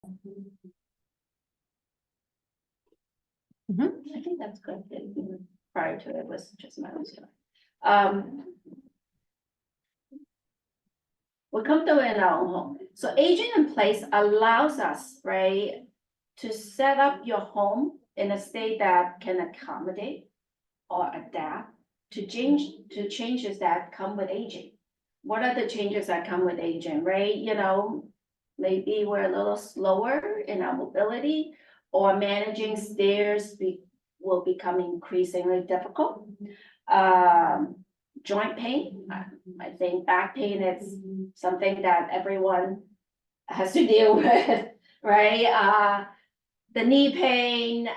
I think that's good. Prior to it was just my own story. We're comfortable in our own home. So aging in place allows us, right, to set up your home in a state that can accommodate or adapt to changes that come with aging. What are the changes that come with aging, right? You know, maybe we're a little slower in our mobility, or managing stairs will become increasingly difficult. Joint pain, I think back pain is something that everyone has to deal with, right? The knee pain,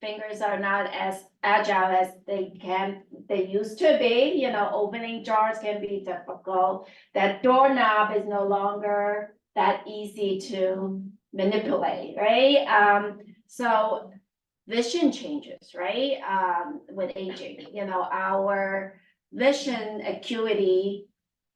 fingers are not as agile as they used to be, you know, opening jars can be difficult. That doorknob is no longer that easy to manipulate, right? So vision changes, right? With aging, you know, our vision acuity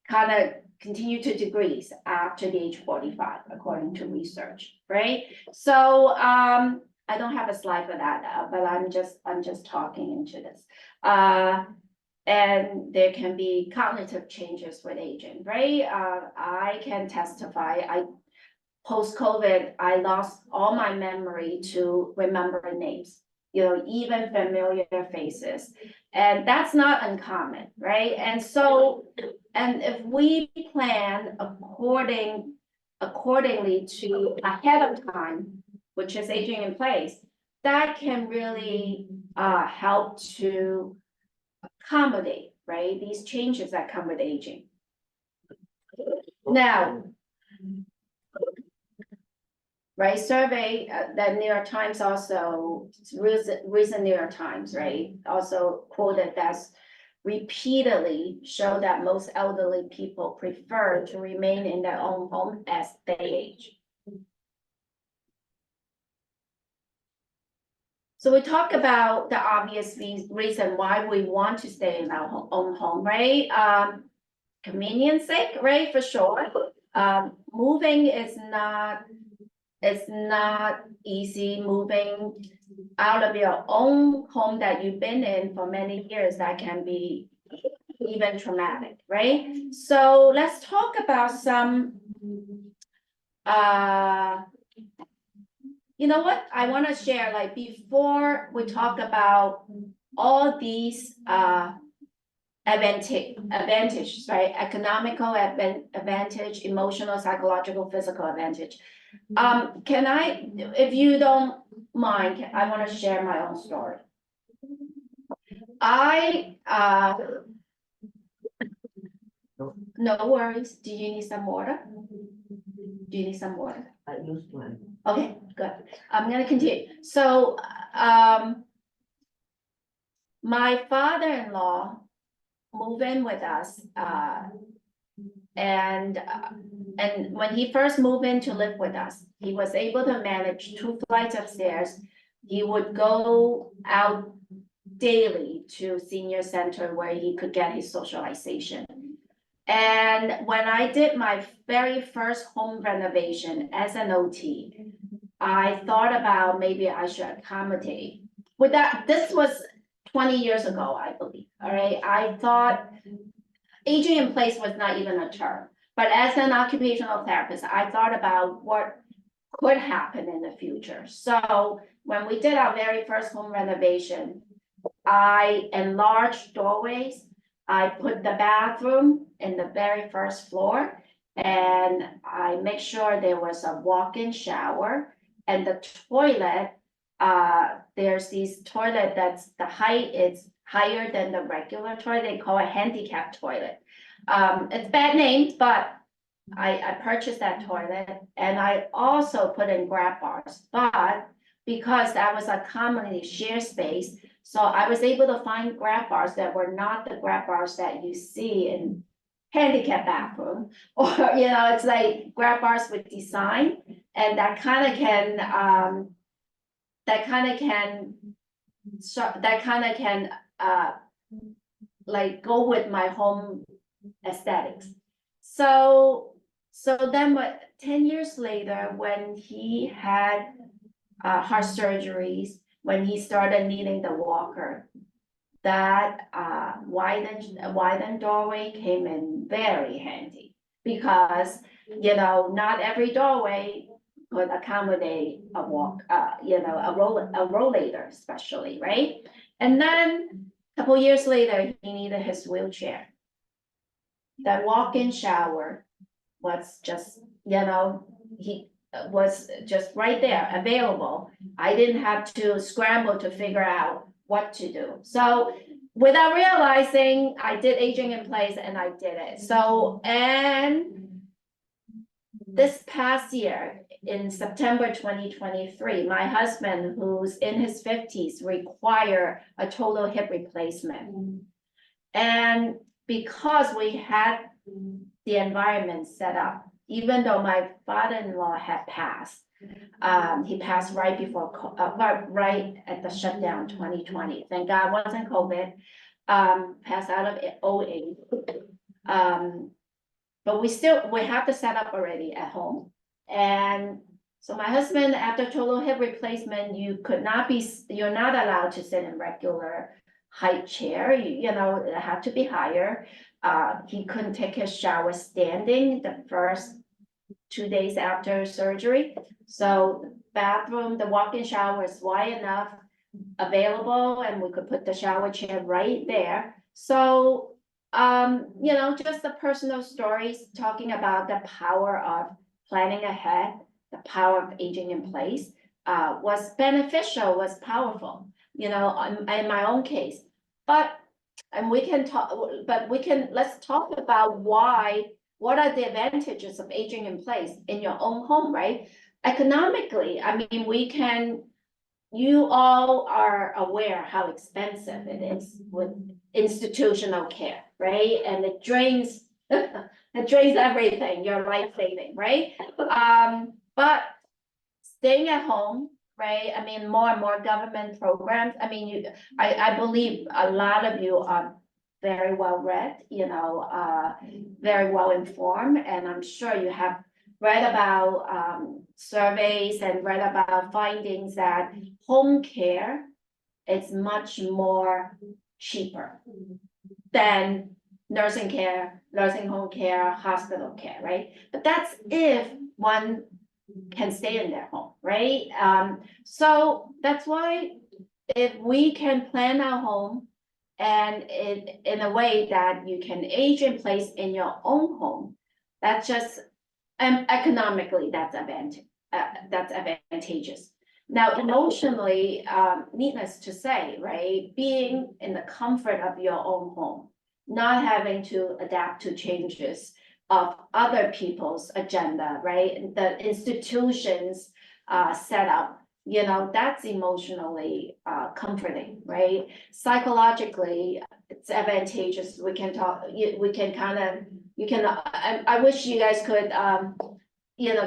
kind of continue to decrease after the age 45, according to research, right? So I don't have a slide for that, but I'm just talking into this. And there can be cognitive changes with aging, right? I can testify, post-COVID, I lost all my memory to remember names, you know, even familiar faces. And that's not uncommon, right? And so, and if we plan accordingly to ahead of time, which is aging in place, that can really help to accommodate, right, these changes that come with aging. Now, right, survey that New York Times also, recent New York Times, right, also quoted that's repeatedly show that most elderly people prefer to remain in their own home as they age. So we talk about the obvious reason why we want to stay in our own home, right? Convenience sake, right, for sure. Moving is not easy. Moving out of your own home that you've been in for many years, that can be even traumatic, right? So let's talk about some, you know what, I want to share, like, before we talk about all these advantages, right? Economical advantage, emotional, psychological, physical advantage. Can I, if you don't mind, I want to share my own story. No worries. Do you need some water? Do you need some water? I used one. Okay, good. I'm gonna continue. So, my father-in-law moved in with us, and when he first moved in to live with us, he was able to manage 2 flights of stairs. He would go out daily to senior center where he could get his socialization. And when I did my very first home renovation as an OT, I thought about maybe I should accommodate. With that, this was 20 years ago, I believe, all right? I thought aging in place was not even a term, but as an occupational therapist, I thought about what could happen in the future. So when we did our very first home renovation, I enlarged doorways. I put the bathroom in the very first floor, and I make sure there was a walk-in shower, and the toilet, there's this toilet that's the height is higher than the regular toilet. They call it handicap toilet. It's bad name, but I purchased that toilet, and I also put in grab bars, but because that was a commonly shared space, so I was able to find grab bars that were not the grab bars that you see in handicap bathroom, or, you know, it's like grab bars with design, and that kind of can like go with my home aesthetics. So So then, but 10 years later, when he had heart surgeries, when he started needing the walker, that widened doorway came in very handy. Because, you know, not every doorway could accommodate a a rollator especially, right? And then a couple years later, he needed his wheelchair. That walk-in shower was just, he was just right there, available. I didn't have to scramble to figure out what to do. So without realizing, I did aging in place and I did it. So, and this past year, in September 2023, my husband, who's in his 50s, required a total hip replacement. And because we had the environment set up, even though my father-in-law had passed, he passed right before, right at the shutdown 2020. Thank God it wasn't COVID. Passed out of 2008. But we have the setup already at home. And so my husband, after total hip replacement, you're not allowed to sit in regular height chair, it had to be higher. He couldn't take his shower standing the first 2 days after surgery. So bathroom, the walk-in shower is wide enough, available, and we could put the shower chair right there. So, just the personal stories talking about the power of planning ahead, the power of aging in place, was beneficial, was powerful, in my own case. Let's talk about what are the advantages of aging in place in your own home, right? Economically, I mean, you all are aware how expensive it is with institutional care, right? And it drains, everything, your life saving, right? But staying at home, right? I mean, more and more government programs. I mean, I believe a lot of you are very well read, very well informed, and I'm sure you have read about surveys and read about findings that home care is much more cheaper than nursing home care, hospital care, right? But that's if one can stay in their home, right? So that's why if we can plan our home and in a way that you can age in place in your own home, that's just economically that's advantageous. Now, emotionally, needless to say, right, being in the comfort of your own home, not having to adapt to changes of other people's agenda, right? The institutions set up, that's emotionally comforting, right? Psychologically, it's advantageous. We can talk, I wish you guys could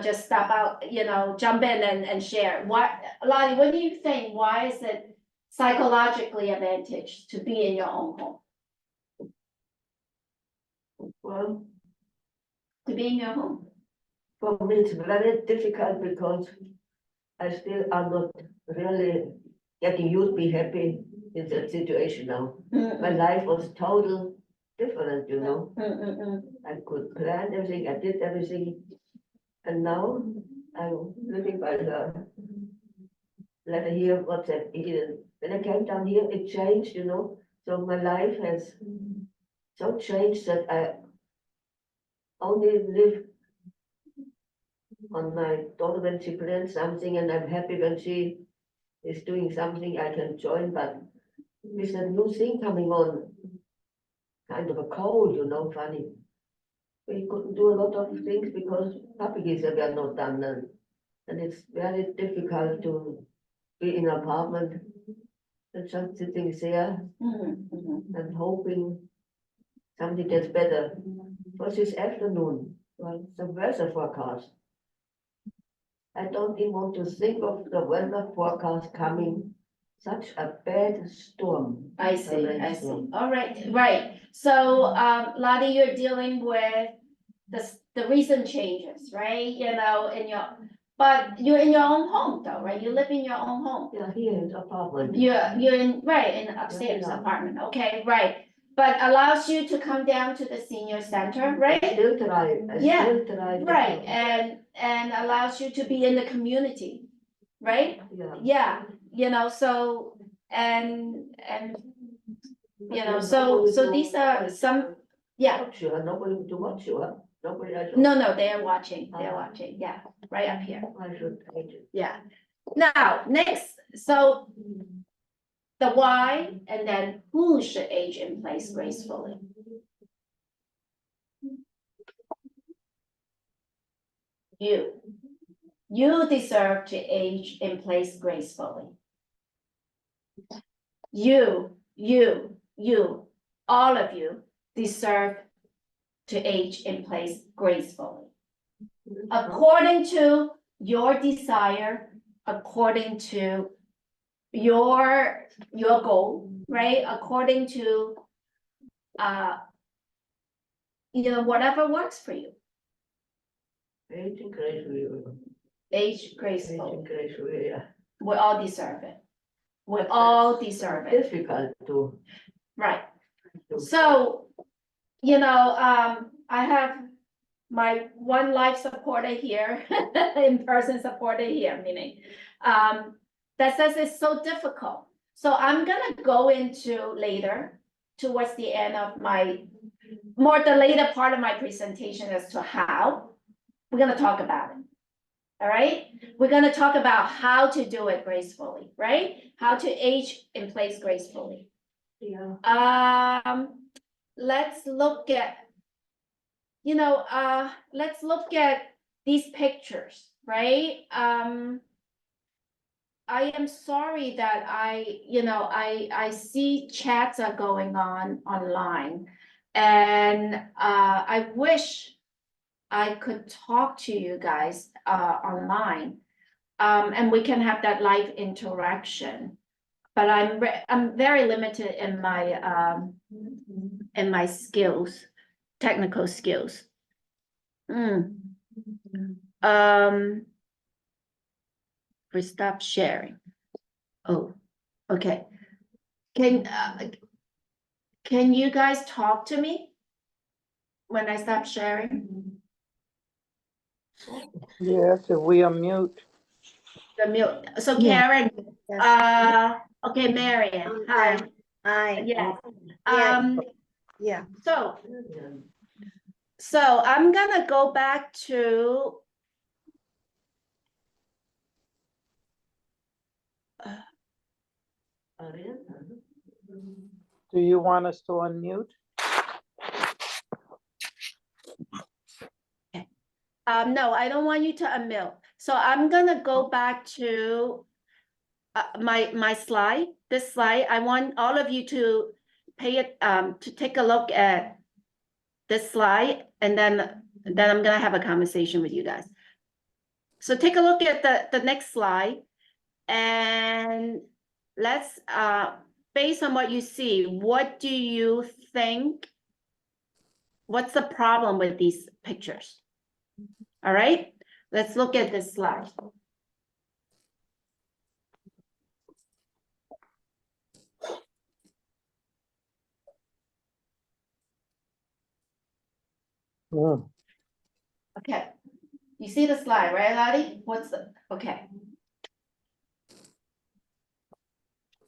just stop out, jump in and share. Lottie, what do you think? Why is it psychologically advantage to be in your own home? Well, to be in your home? For me, it's very difficult because I still am not really getting used to be happy in that situation now. My life was total different, I could plan everything, I did everything. And now I'm living by the letter here, what's that? When I came down here, it changed, So my life has so changed that I only live on my daughter when she plans something, and I'm happy when she is doing something I can join. But with a new thing coming on, kind of a cold, funny. We couldn't do a lot of things because puppies were not done, and it's very difficult to be in an apartment and just sitting there and hoping something gets better. For this afternoon, well, the weather forecast. I don't even want to think of the weather forecast coming. Such a bad storm. I see. All right, right. So, Lottie, you're dealing with the recent changes, right? You know, but you're in your own home though, right? You live in your own home. Yeah, here is apartment. You're in, right, in upstairs Yeah. apartment, okay, right. But allows you to come down to the senior center, right? Still drive, I Yeah, still drive. Right, and allows you to be in the community, right? Yeah. Yeah, you know, so, so these are some, yeah. Watch you, nobody to watch you, huh? Nobody I should. No, they're watching, yeah, right up here, I should take it. yeah. Now, next, so the why and then who should age in place gracefully. You deserve to age in place gracefully. You, all of you deserve to age in place gracefully. According to your desire, according to your goal, right? According to, whatever works for you. Aging gracefully. Age gracefully. Aging gracefully, yeah. We all deserve it. We all deserve it. Difficult to. Right. So, I have my one life supporter here, in-person supporter here, meaning, that says it's so difficult. So I'm gonna go into later, towards the end of the later part of my presentation as to how. We're gonna talk about it. All right, we're gonna talk about how to do it gracefully, right? How to age in place gracefully. Yeah. Let's look at, these pictures, right? I am sorry that I see chats are going on online. And I wish I could talk to you guys online. And we can have that live interaction. But I'm very limited in my skills, technical skills. We stop sharing. Oh, okay. Can you guys talk to me when I stop sharing? Yes, if we unmute. The mute. So Yeah. Karen, Yes. okay, Marian, hi. Hi. Yeah. Yeah. So I'm gonna go back to. Do you want us to unmute? No, I don't want you to unmute. So I'm gonna go back to my slide, this slide. I want all of you to pay it, to take a look at this slide, and then I'm gonna have a conversation with you guys. So take a look at the next slide, and let's, based on what you see, what do you think? What's the problem with these pictures? All right, let's look at this slide. Mm. Okay, you see the slide, right, Lottie? Okay.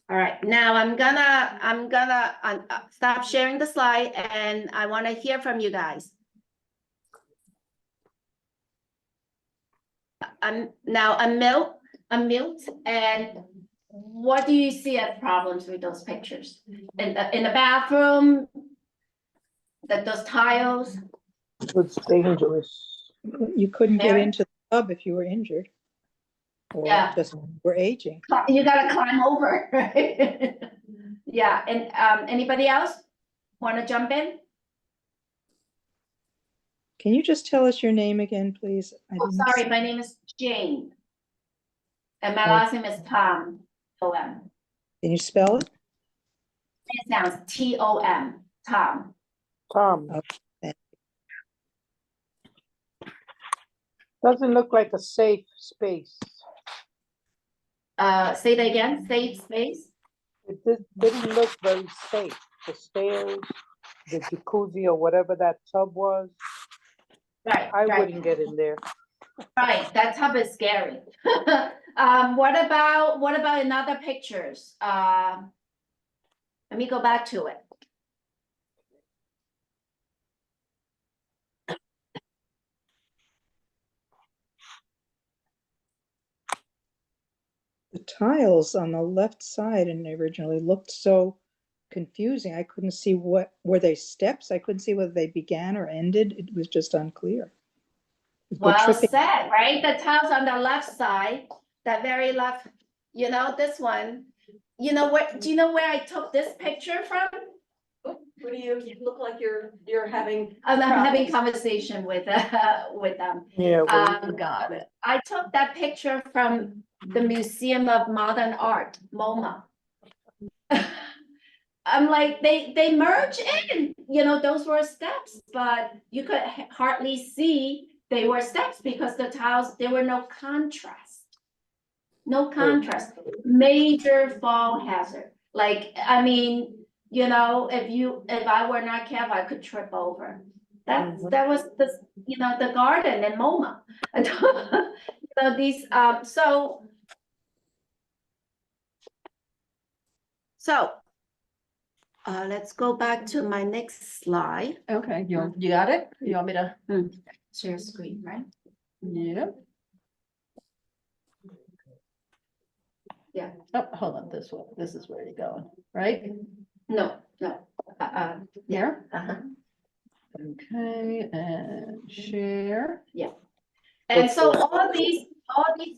All right, now I'm gonna stop sharing the slide, and I wanna hear from you guys. Now unmute, and what do you see as problems with those pictures? In the bathroom, those tiles? It's dangerous. You couldn't get Mary? into the tub if you were injured. Or Yeah. just were aging. You gotta climb over, right? Yeah, and anybody else wanna jump in? Can you just tell us your name again, please? I Oh, didn't sorry, see- my name is Jane. And my Okay. last name is Tom, O-M. Can you spell it? It sounds T-O-M, Tom. Tom, Okay. Doesn't look like a safe space. Say that again, safe space? Didn't look very safe. The stairs, the jacuzzi or whatever that tub was, Right, I right. wouldn't get in there. Right, that tub is scary. What about in other pictures? Let me go back to it. The tiles on the left side and originally looked so confusing. I couldn't see were they steps? I couldn't see whether they began or ended. It was just unclear. We're Well tripping. said, right? The tiles on the left side, that very left, you know, this one. You know what, do you know where I took this picture from? What do you look like you're having? I'm having problems? conversation with them. Yeah, well, Got it. I took that picture from the Museum of Modern Art, MoMA. I'm like, they merge in, you know, those were steps, but you could hardly see they were steps because the tiles, there were no contrast. No contrast, major fall hazard. Like, I mean, you know, if I were not careful, I could trip over. That was the, you know, the garden in MoMA. And you know, these, so let's go back to my next slide. Okay, you got it? You want me to? Share screen, right? Yeah. Yeah. Oh, hold on, this one. This is where you're going, right? No. Here? Uh-huh. Okay, and share. And so all these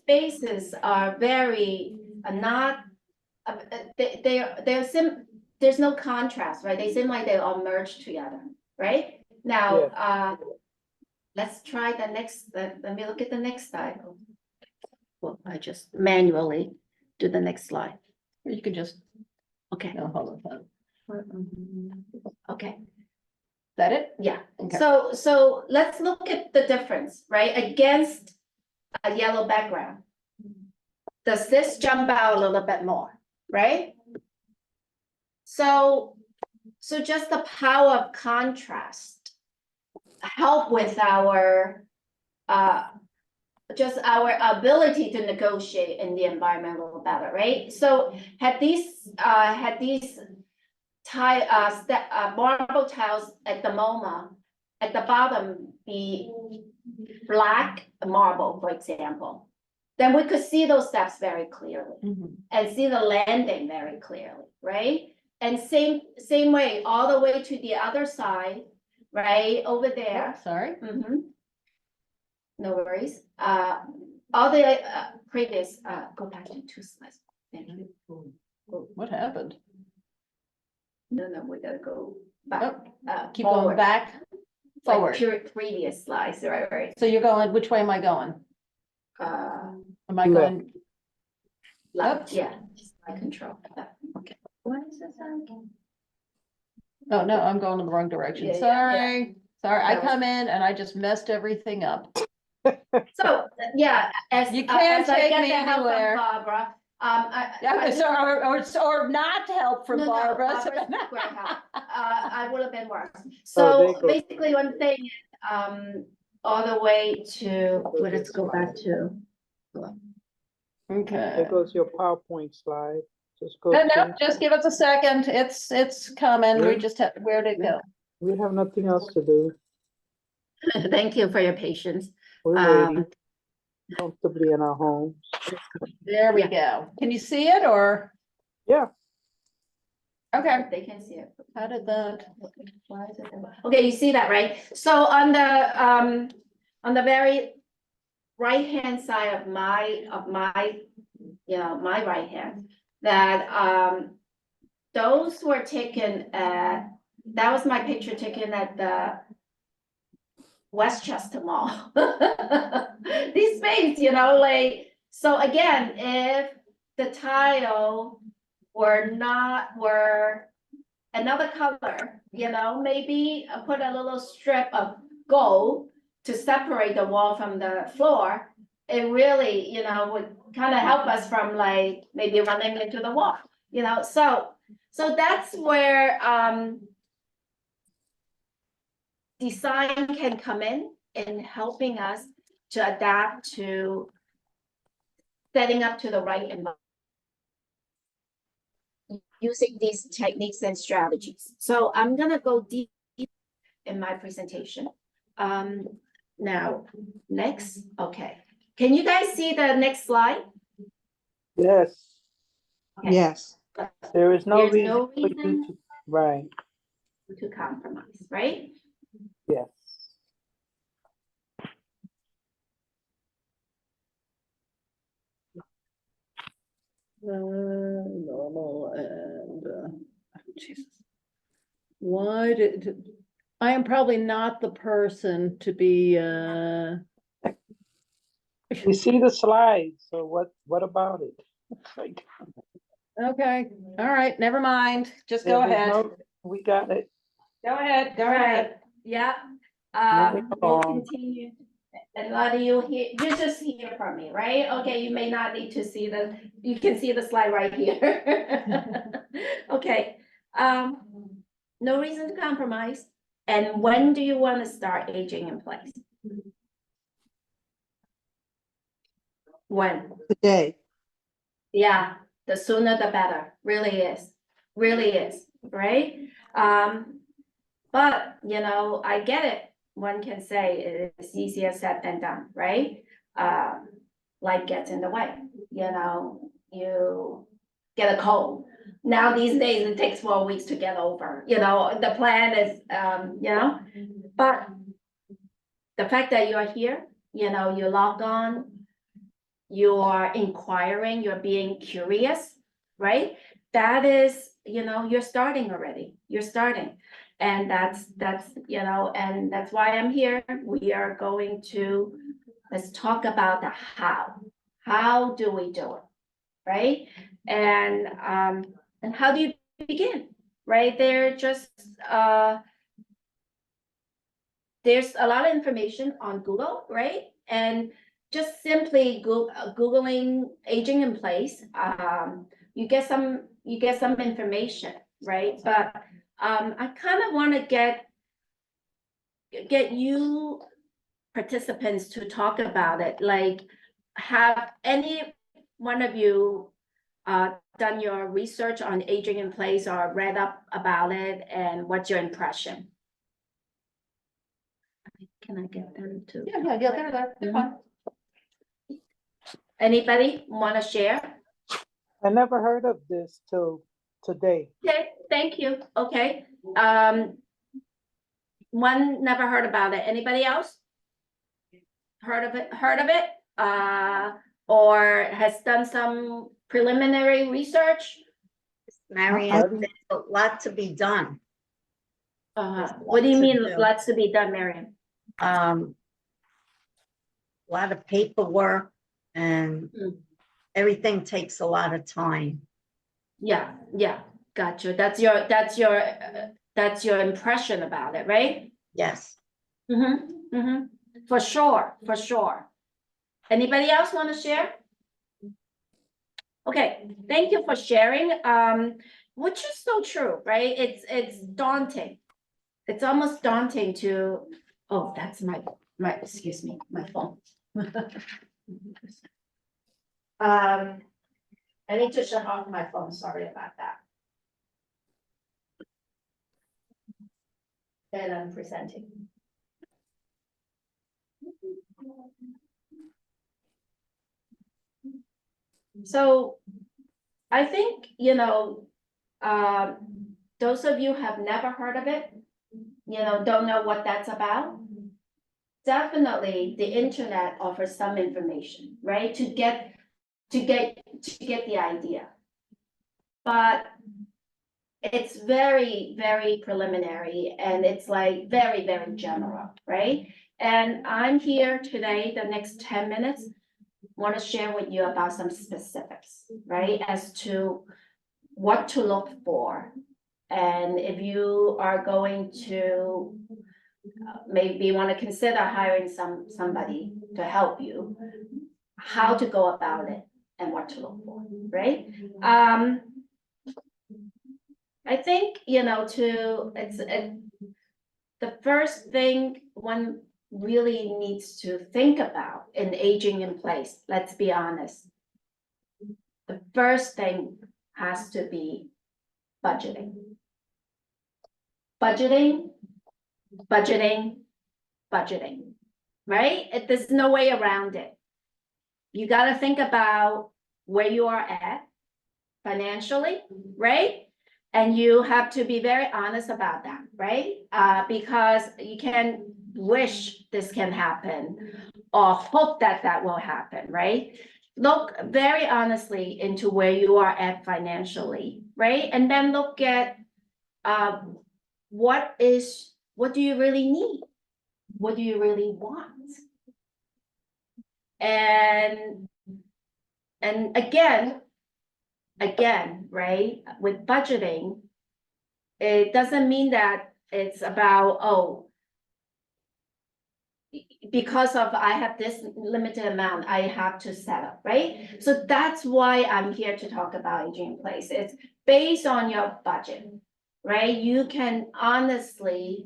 spaces are very, not, there's no contrast, right? They seem like they all merged together, right? Now, let's try the next, let me look at the next slide. Well, I just manually do the next slide. You can just, Okay, no, hold on. okay. That it? Yeah, Okay. so let's look at the difference, right, against a yellow background. Does this jump out a little bit more, right? So just the power of contrast help with our, just our ability to negotiate in the environment a little better, right? So had these marble tiles at the MoMA, at the bottom be black marble, for example, then we could see those steps very clearly and see the landing very clearly, right? And same way, all the way to the other side, right, over there. Oh, sorry. No worries. All the previous, go back to 2 slides. Thank you. What happened? No, we gotta go back. Keep going back, Like forward. previous slides, right. So you're going, which way am I going? Am I Left. going? Left, yeah, slide control. Okay. What is this? Oh, no, I'm going in the wrong direction. Yeah, yeah, Sorry. Sorry, I That was- come in and I just messed everything up. So, yeah, as. You can't as I take get me the help from anywhere. Barbara, I Yeah, so, or not help from No, no, Barbara. Barbara's great help. I would have been worse. Oh, there So you go. basically one thing, all the way to, let's go back to. Okay. There goes your PowerPoint slide. Just go. No, no, to- just give us a second. It's coming. We Really? just have, where'd it go? We have nothing else to do. Thank you for your patience. We're waiting comfortably in our homes. There we go. Can you see it or? Yeah. Okay, They can see it. how did that? Why is it? Okay, you see that, right? So on the very right-hand side of my, my right hand, that, those were taken at, that was my picture taken at the Westchester Mall. These things, you know, like, so again, if the tile were another color, you know, maybe put a little strip of gold to separate the wall from the floor, it really, would kind of help us from like maybe running into the wall, so that's where, design can come in helping us to adapt to setting up to the right environment. Using these techniques and strategies. So I'm gonna go deep in my presentation. Now, next, okay. Can you guys see the next slide? Yes, Okay. Yes. there is no There's no reason for you reason to, right, to compromise, right? yes. Normal and, Jesus. Why I am probably not the person to be, You see the slides, so what about it? Like, okay, all right, never mind, just go there's ahead. We got it. Go ahead, go Right. ahead. Yeah. Moving We'll along. continue. A lot of you here, you just hear from me, right? Okay, you may not need to see you can see the slide right here. Okay, no reason to compromise. And when do you want to start aging in place? When? Today. Yeah, the sooner the better, really is, right? But, I get it. One can say it's easier said than done, right? Life gets in the way, you get a cold. Now these days, it takes 4 weeks to get over, the plan is, but the fact that you're here, you log on, you are inquiring, you're being curious, right? That is, you're starting already, And that's, and that's why I'm here. We are going to, let's talk about the how. How do we do it, right? And how do you begin, right? There's a lot of information on Google, right? And just simply Googling aging in place, you get some information, right? But I kind of want to get you participants to talk about it. Like, have any one of you done your research on aging in place or read up about it, and what's your impression? Can I get them to? Yeah, they're fine. Anybody want to share? I never heard of this till today. Okay, thank you. Okay. One never heard about it. Anybody else? Heard of it? Or has done some preliminary research? Marianne, there's a lot to be done. What do you to mean, do. lots to be done, Marian? A lot of paperwork and everything takes a lot of time. Yeah, gotcha. That's your impression about it, right? Yes. For sure. Anybody else want to share? Okay, thank you for sharing. Which is so true, right? It's daunting. It's almost daunting to, oh, that's my excuse me, my phone. I need to shut off my phone, sorry about that. And I'm presenting. So I think, those of you have never heard of it, don't know what that's about. Definitely the internet offers some information, right? To get the idea. But it's very, very preliminary, and it's like very, very general, right? And I'm here today, the next 10 minutes, want to share with you about some specifics, right? As to what to look for. And if you are going to maybe you wanna consider hiring somebody to help you, how to go about it and what to look for, right? I think, the first thing one really needs to think about in aging in place, let's be honest. The first thing has to be budgeting. Budgeting, budgeting, budgeting, right? There's no way around it. You gotta think about where you are at financially, right? And you have to be very honest about that, right? Because you can wish this can happen or hope that that will happen, right? Look very honestly into where you are at financially, right? And then look at what do you really need? What do you really want? And again, right, with budgeting, it doesn't mean that it's about, because of I have this limited amount, I have to set up, right? So that's why I'm here to talk about aging in place. It's based on your budget, right? You can honestly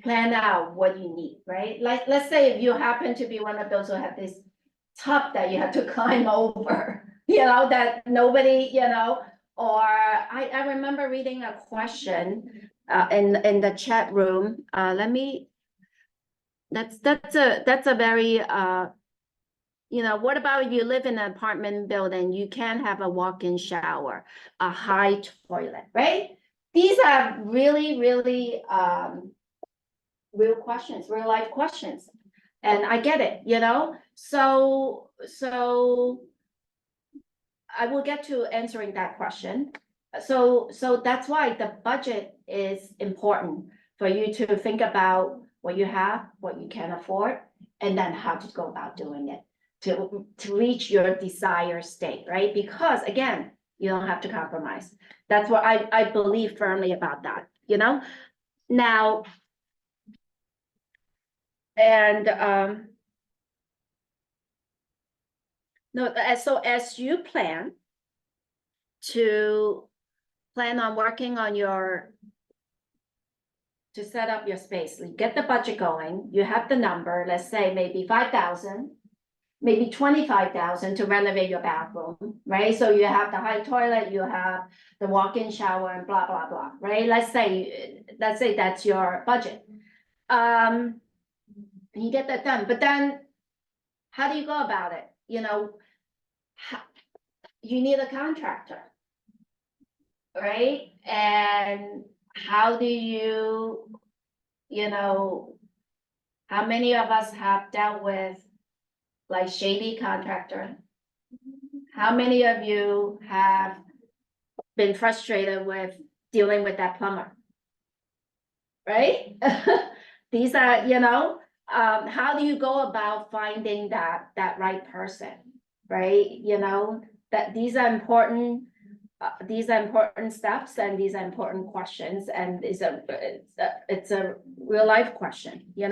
plan out what you need, right? Like, let's say if you happen to be one of those who have this tub that you have to climb over, that nobody, or I remember reading a question in the chat room. That's a very what about if you live in an apartment building, you can't have a walk-in shower, a high toilet, right? These are really, really real questions, real life questions. And I get it, so I will get to answering that question. So that's why the budget is important for you to think about what you have, what you can afford, and then how to go about doing it to reach your desired state, right? Because again, you don't have to compromise. That's what I believe firmly about that, Now, and no, so as you plan on working on to set up your space, you get the budget going, you have the number, let's say maybe 5,000, maybe 25,000 to renovate your bathroom, right? So you have the high toilet, you have the walk-in shower and blah, blah, blah, right? Let's say that's your budget. You get that done, but then how do you go about it? You need a contractor, right? And how do how many of us have dealt with like shady contractor? How many of you have been frustrated with dealing with that plumber? Right? These are, how do you go about finding that right person? Right? That these are important steps and these are important questions, and it's a real life question, In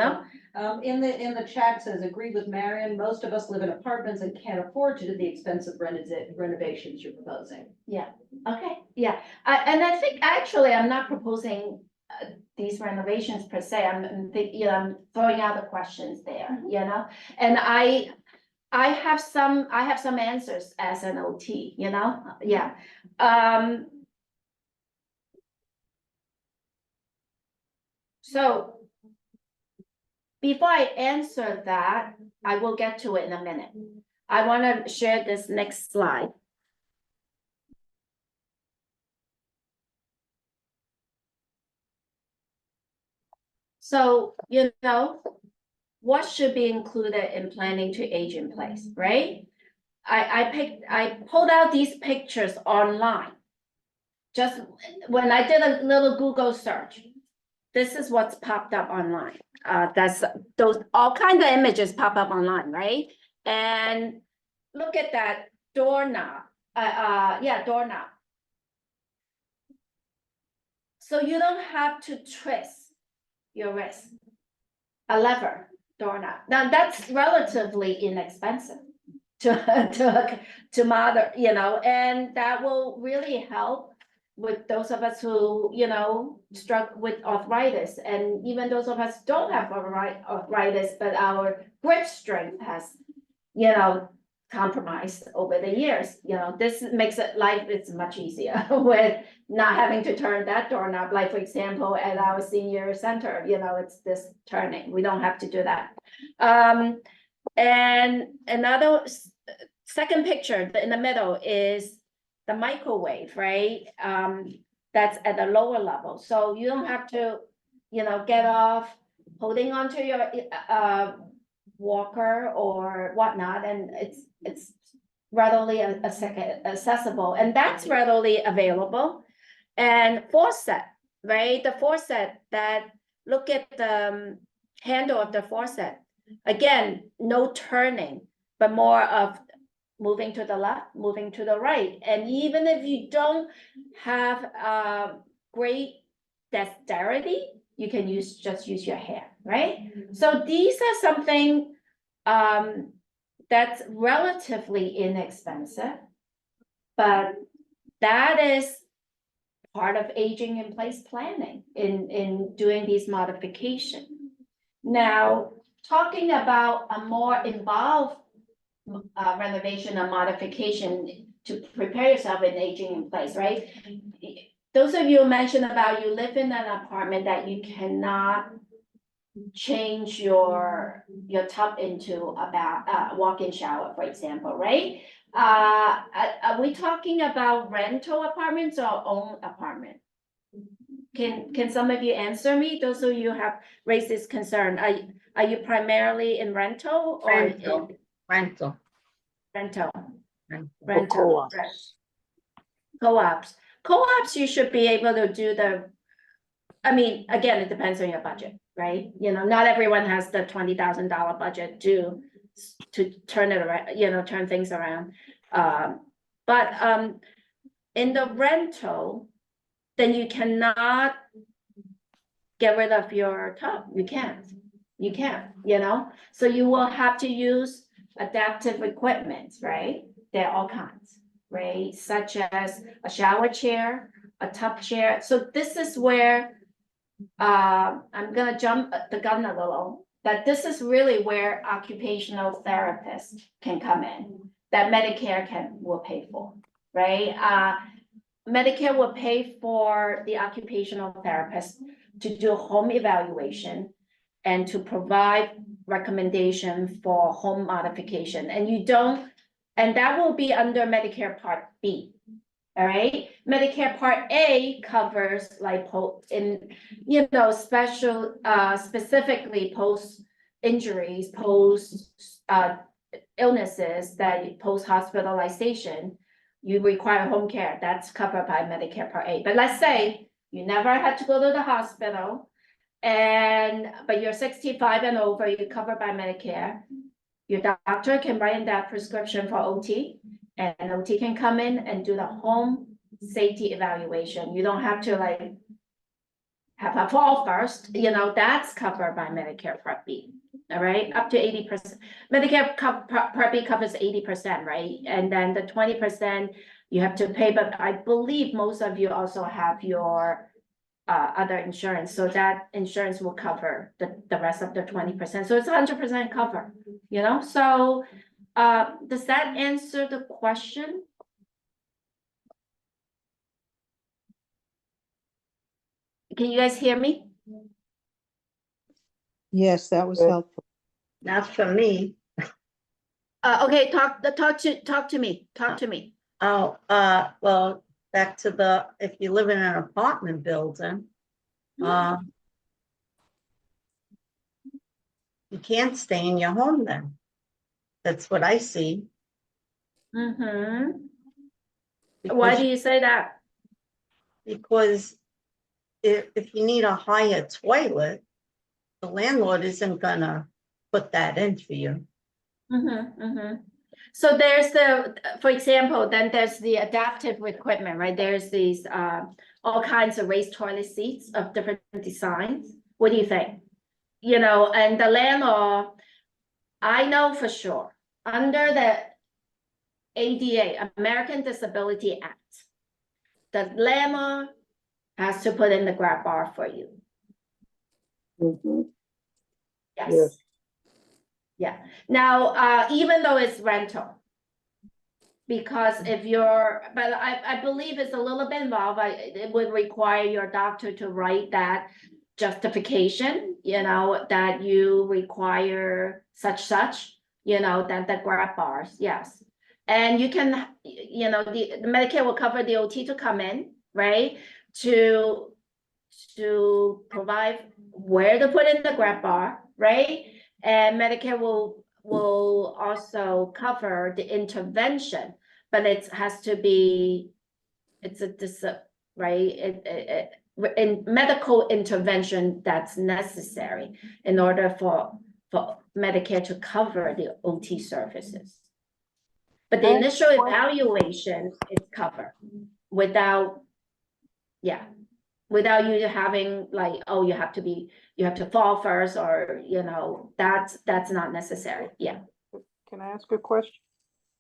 the chat says, agree with Marion, most of us live in apartments and can't afford to do the expensive renovations you're proposing. Okay, yeah, and I think actually I'm not proposing these renovations per se. I'm throwing out the questions there, and I have some answers as an OT, yeah. So before I answer that, I will get to it in a minute. I want to share this next slide. So, what should be included in planning to age in place, right? I pulled out these pictures online. Just when I did a little Google search, this is what's popped up online. That's all kinds of images pop up online, right? And look at that doorknob. Doorknob. So you don't have to twist your wrist. a lever doorknob. Now, that's relatively inexpensive to mother, and that will really help with those of us who, struggle with arthritis, and even those of us who don't have arthritis, but our grip strength has, compromised over the years. This makes life is much easier with not having to turn that doorknob. Like, for example, at our senior center, it's this turning. We don't have to do that. And another second picture in the middle is the microwave, right? That's at the lower level. So you don't have to, get off holding onto your walker or whatnot, and it's readily accessible, and that's readily available. And faucet, right? The faucet, that look at the handle of the faucet. Again, no turning, but more of moving to the left, moving to the right. And even if you don't have great dexterity, you can just use your hand, right? So these are something that's relatively inexpensive, but that is part of aging in place planning in doing these modifications. Now, talking about a more involved renovation or modification to prepare yourself in aging in place, right? Those of you mentioned about you live in an apartment that you cannot change your tub into a walk-in shower, for example, right? Are we talking about rental apartments or own apartment? Can some of you answer me? Those of you have raised this concern. Are you primarily in rental or Rental. in Rental. rental? Rental. Rental. co-ops. Right. Co-ops, you should be able to do again, it depends on your budget, right? Not everyone has the $20,000 budget to turn it around, turn things around. But in the rental, then you cannot get rid of your tub. You can't, so you will have to use adaptive equipment, right? There are all kinds, right? Such as a shower chair, a tub chair. So this is where I'm gonna jump the gun a little, that this is really where occupational therapists can come in, that Medicare will pay for, right? Medicare will pay for the occupational therapist to do home evaluation and to provide recommendation for home modification. And that will be under Medicare Part B. All right, Medicare Part A covers like specifically post injuries, post illnesses, that post hospitalization, you require home care. That's covered by Medicare Part A. But let's say you never had to go to the hospital, but you're 65 and over, you're covered by Medicare. Your doctor can write in that prescription for OT, and OT can come in and do the home safety evaluation. You don't have to have a fall first, that's covered by Medicare Part B. All right, up to 80%. Medicare Part B covers 80%, right? And then the 20% you have to pay, but I believe most of you also have your other insurance, so that insurance will cover the rest of the 20%. So it's 100% cover, so does that answer the question? Can you guys hear me? Yes, that was Good. helpful. Not for me. Okay, talk to me. Oh, well, back to if you live in an apartment building, you can't stay in your home then. That's what I see. Mm-hmm. Why do you say that? Because if you need a higher toilet, the landlord isn't gonna put that in for you. Mm-hmm, mm-hmm. So there's for example, then there's the adaptive equipment, right? There's these all kinds of raised toilet seats of different designs. What do you think? you know, and the landlord, I know for sure, under the ADA, American Disability Act, the landlord has to put in the grab bar for you. Mhm. Yes. Yes. Yeah. Now, even though it's rental, because if you're, but I believe it's a little bit involved. It would require your doctor to write that justification, you know, that you require such, you know, that the grab bars, yes. And you can, you know, the Medicare will cover the OT to come in, right? To provide where to put in the grab bar, right? And Medicare will also cover the intervention, but it has to be, it's right? In medical intervention that's necessary in order for Medicare to cover the OT services. But the And initial what- evaluation is covered without, yeah, without you having like, oh, you have to fall first, or, you know, that's not necessary. Yeah. Can I ask a question?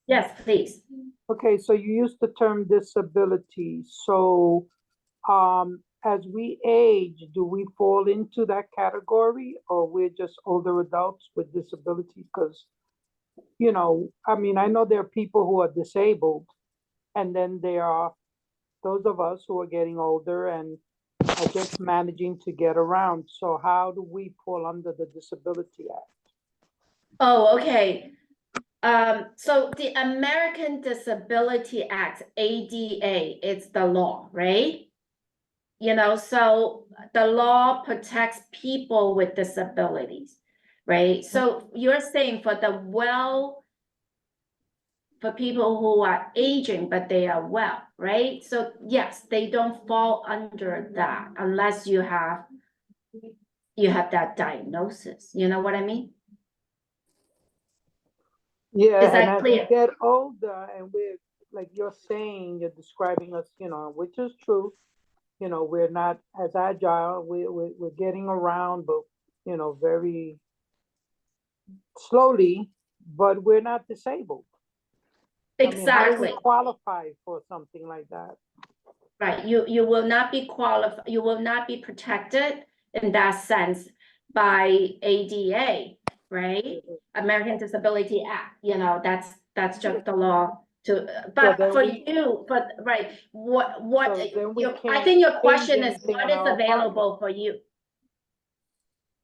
Yes, please. Okay, so you used the term disability, so, as we age, do we fall into that category, or we're just older adults with disabilities? Because, you know, I mean, I know there are people who are disabled, and then there are those of us who are getting older and are just managing to get around. So how do we fall under the Disability Act? Oh, okay. So the American Disability Act, ADA, it's the law, right? You know, so the law protects people with disabilities, right? So you're saying for for people who are aging, but they are well, right? So yes, they don't fall under that unless you have that diagnosis. You know what I mean? Yeah, Is and that as we clear? get older and we're, like you're saying, you're describing us, you know, which is true. You know, we're not as agile, we're getting around, but, you know, very slowly, but we're not disabled. I mean, how do we Exactly. qualify for something like that? Right, you will not be qualified, you will not be protected in that sense by ADA, right? American Disability Act, you know, that's just the law to, but then for we- you, but right, So then we I can't think your change question is anything what in is our available for you?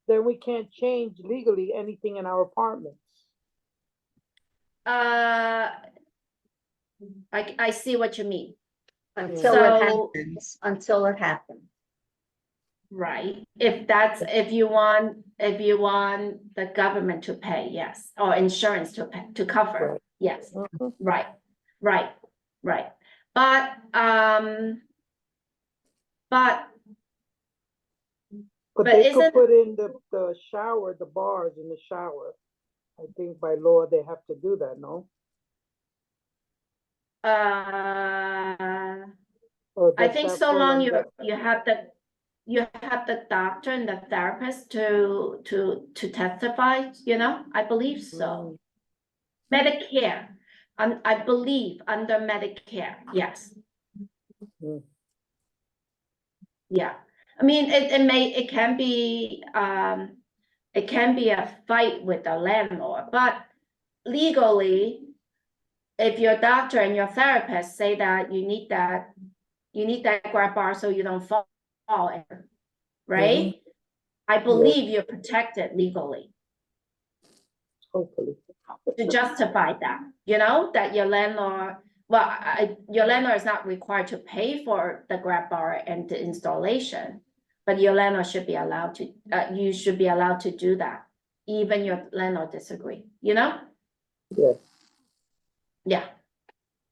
Then we can't change legally anything in our apartments. I see what you mean, Until So- it happens, until it happens. right? If you want the government to pay, yes, or insurance to pay, to cover, Right. yes. Mhm. Right. But, But But they could isn't- put in the shower, the bars in the shower. I think by law, they have to do that, no? Or I does think that so fall long under- you have the doctor and the therapist to testify, you know, I believe so. Medicare, I believe under Medicare, yes. Mm. Yeah, I mean, it can be, a fight with the landlord, but legally, if your doctor and your therapist say that you need that grab bar so you don't fall, right? I believe you're protected legally Hopefully. to justify that, you know, that your landlord, your landlord is not required to pay for the grab bar and the installation, but your landlord should be allowed to, you should be allowed to do that, even your landlord disagree, you know? Yes. Yeah.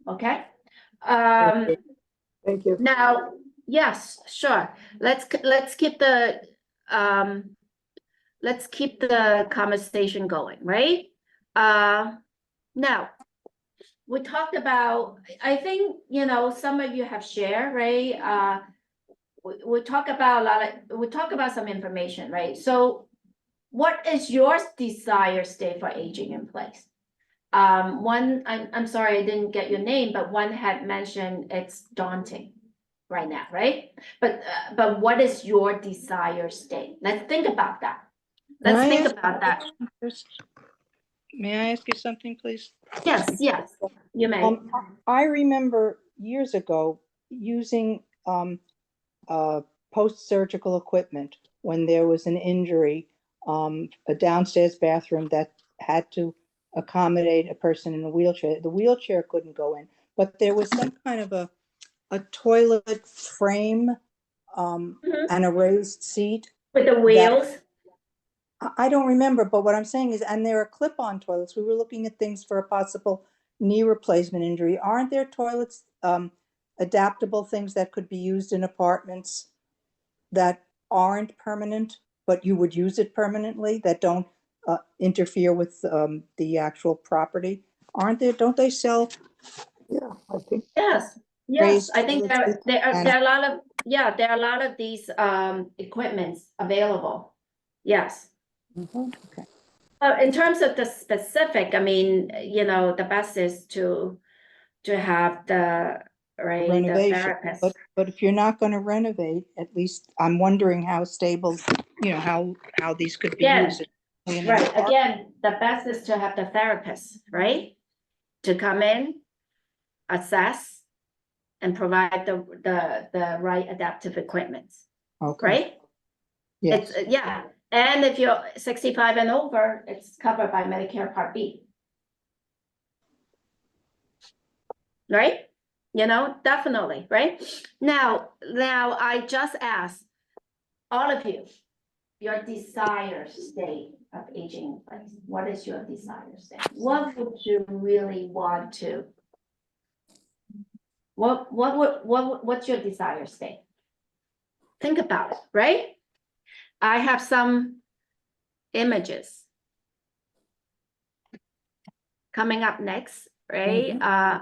Okay. Thank you. Now, yes, sure. Let's keep the conversation going, right? Now, we talked about, I think, you know, some of you have shared, right? We talk about we talk about some information, right? So what is your desired state for aging in place? I'm sorry, I didn't get your name, but one had mentioned it's daunting right now, right? But what is your desired state? Let's think about that. Can Let's I think ask about that. first? May I ask you something, please? Yes, you may. I remember years ago using post-surgical equipment when there was an injury, a downstairs bathroom that had to accommodate a person in a wheelchair. The wheelchair couldn't go in, but there was some kind of a toilet frame Mhm. and a raised seat. With the wheels, I don't remember, but what I'm saying is, and there are clip-on toilets. We were looking at things for a possible knee replacement injury. Aren't there toilets, adaptable things that could be used in apartments that aren't permanent, but you would use it permanently, that don't interfere with the actual property? Aren't there, don't they sell Yeah, I think, yes, raised I think toilets and- there are a lot of, yeah, there are a lot of these equipments available. Yes. Mhm, okay. In terms of the specific, I mean, you know, the best is to have the, right, the Renovation, therapist. but if you're not gonna renovate, at least I'm wondering how stable, how these could be Yeah. used. in an Right, apartment. again, the best is to have the therapist, right? To come in, assess, and provide the right adaptive equipment, Okay, right? yes, It's, yeah, and if you're 65 and over, it's covered by Medicare Part B. Right? You know, definitely, right? Now I just asked all of you, your desired state of aging in place. What is your desired state? What would you really want to? What's your desired state? Think about it, right? I have some images coming up next, right?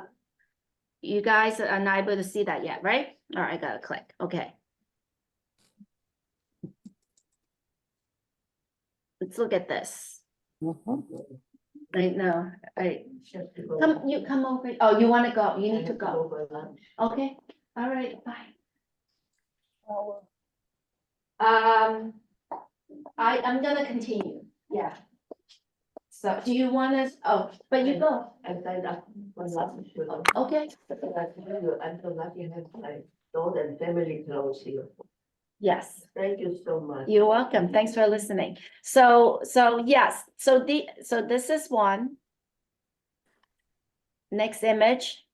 You guys are not able to see that yet, right? All right, I gotta click, okay. Let's look at this. I know, come over, oh, you wanna go, you need to go, for lunch. okay, all right, bye. I'm gonna continue, yeah. So do you want us, oh, but you go, I signed up for lunch, okay, until lunch you have like dog and family clothes here. yes. Thank you so much. You're welcome. Thanks for listening. So yes, so this is one. Next image.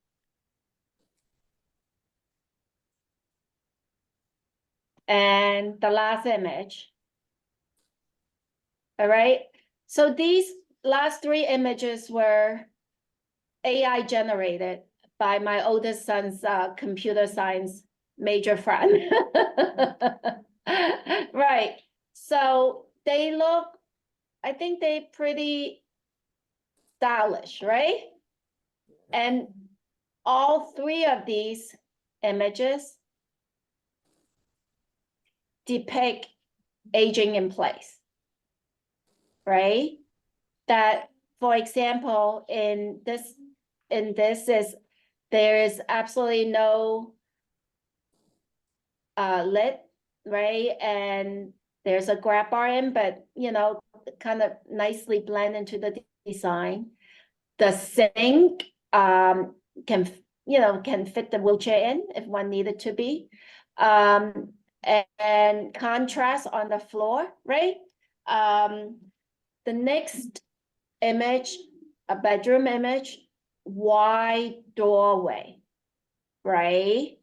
And the last image. All right. So these last three images were AI generated by my oldest son's computer science major friend. Right. So they look, I think they pretty stylish, right? And all three of these images depict aging in place, right? That, for example, in this is, there is absolutely no lid, right? And there's a grab bar in, but you know, kind of nicely blend into the design. The sink can fit the wheelchair in if one needed to be. And contrast on the floor, right? The next image, a bedroom image, wide doorway, right?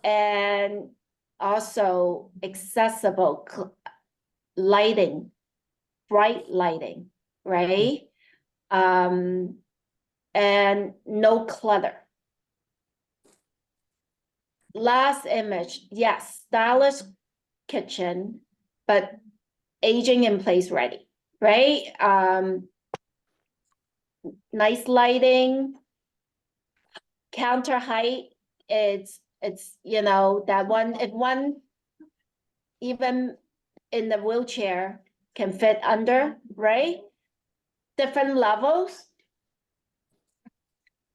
And also accessible lighting, bright lighting, right? And no clutter. Last image, yes, stylish kitchen, but aging in place ready, right? Nice lighting, counter height, it's, you know, that one, if one even in the wheelchair can fit under, right? Different levels.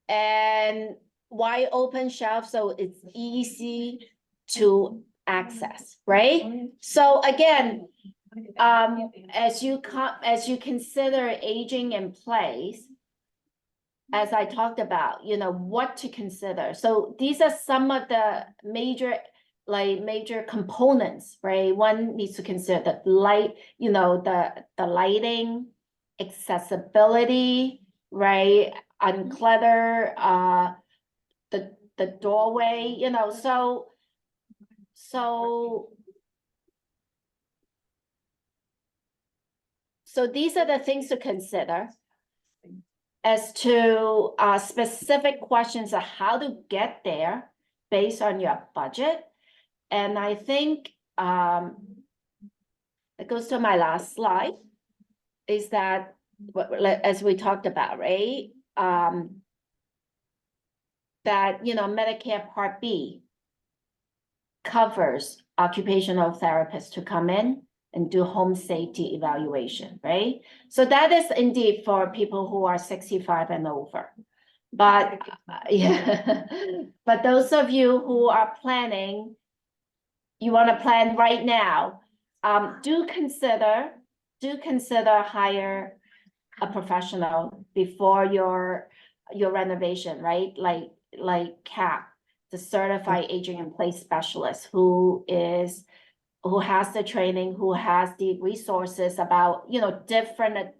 And wide open shelf, so it's easy to access, right? So again, as you consider aging in place, as I talked about, what to consider. So these are some of the major components, right? One needs to consider the light, the lighting, accessibility, right? Unclutter, the doorway, so these are the things to consider as to specific questions of how to get there based on your budget. And I think it goes to my last slide, is that as we talked about, right? That Medicare Part B covers occupational therapists to come in and do home safety evaluation, right? So that is indeed for people who are 65 and over. But yeah, but those of you who are planning, you want to plan right now, do consider hire a professional before your renovation, right? Like CAP, the certified aging in place specialist, who has the training, who has the resources about, different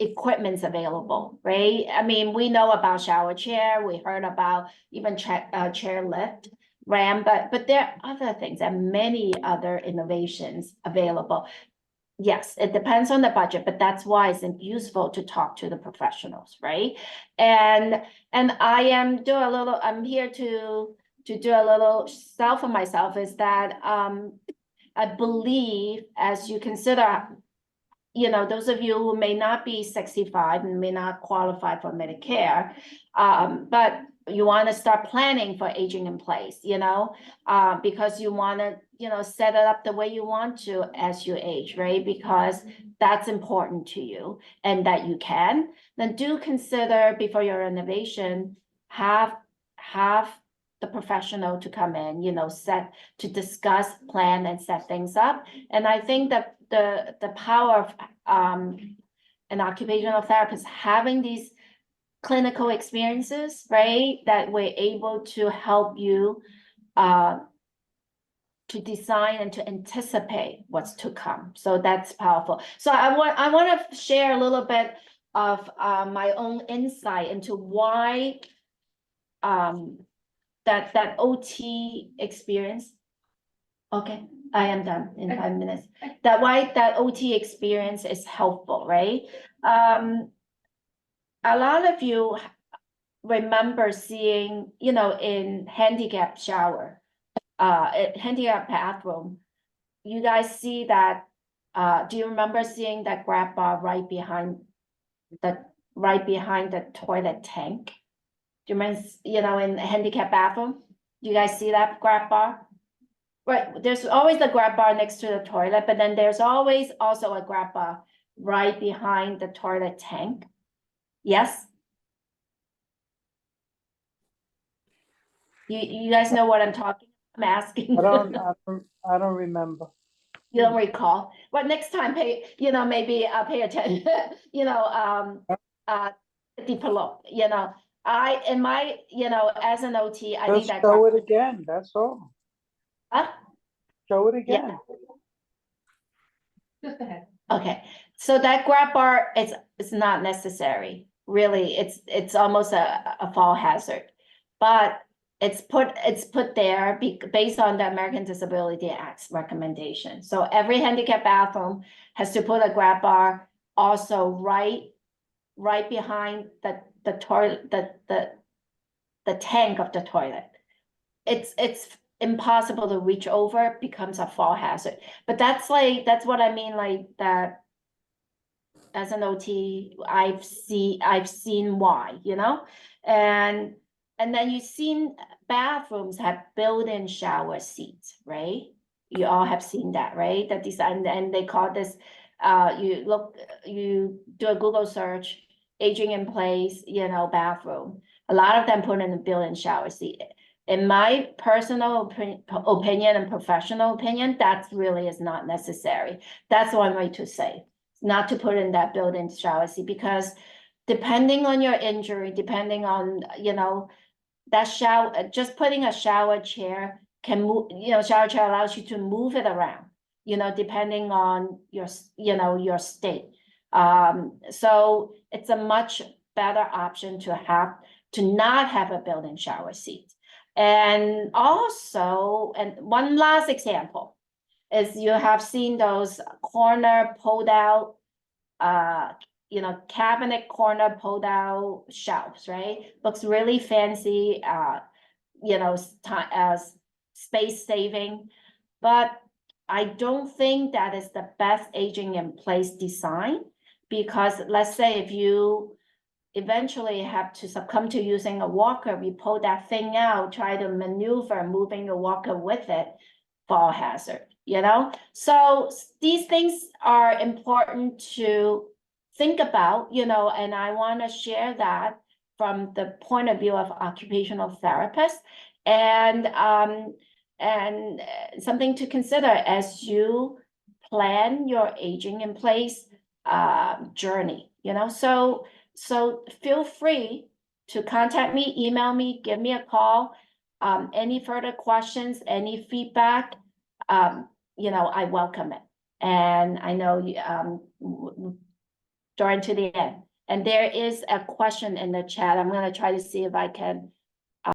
equipments available, right? I mean, we know about shower chair, we heard about even chair lift, ramp, but there are other things and many other innovations available. Yes, it depends on the budget, but that's why it's useful to talk to the professionals, right? And I'm here to do a little sell for myself, is that I believe, as you consider, those of you who may not be 65 and may not qualify for Medicare, but you want to start planning for aging in place, because you want to, set it up the way you want to as you age, right? Because that's important to you and that you can. Then do consider before your renovation, have the professional to come in, to discuss, plan, and set things up. And I think that the power of an occupational therapist having these clinical experiences, right, that we're able to help you to design and to anticipate what's to come. So that's powerful. So I want to share a little bit of my own insight into why that OT experience. Okay, I am done in 5 minutes. Why that OT experience is helpful, right? A lot of you remember seeing, in handicap shower, handicap bathroom, you guys see that, do you remember seeing that grab bar right behind the toilet tank? Do you remember, in the handicap bathroom? Do you guys see that grab bar? Right, there's always the grab bar next to the toilet, but then there's always also a grab bar right behind the toilet tank. Yes? You guys know what I'm talking, I'm asking. I don't remember. You don't recall? Well, next time maybe pay attention, deeper look, as an OT, I think Just that. show it again, that's all. Huh? Show it again. Just ahead. Okay, so that grab bar is not necessary, really. It's almost a fall hazard, but it's put there based on the American Disability Act's recommendation. So every handicap bathroom has to put a grab bar also right behind the toilet, the tank of the toilet. It's impossible to reach over, it becomes a fall hazard. But that's what I mean, like that as an OT, I've seen why, and then you've seen bathrooms have built-in shower seats, right? You all have seen that, right? The design, and they call this, you do a Google search, aging in place, bathroom. A lot of them put in a built-in shower seat. In my personal opinion and professional opinion, that really is not necessary. That's one way to say, not to put in that built-in shower seat, because depending on your injury, depending on, that shower, just putting a shower chair can move, shower chair allows you to move it around, depending on your, your state. So it's a much better option to not have a built-in shower seat. And also, and one last example is you have seen those corner pulled out, cabinet corner pulled out shelves, right? Looks really fancy, space saving, but I don't think that is the best aging in place design, because let's say if you eventually have to succumb to using a walker, we pull that thing out, try to maneuver moving the walker with it, fall hazard, So these things are important to think about, and I want to share that from the point of view of occupational therapists, and something to consider as you plan your aging in place journey, so feel free to contact me, email me, give me a call. Any further questions, any feedback, I welcome it. And I know during to the end. And there is a question in the chat. I'm going to try to see if I can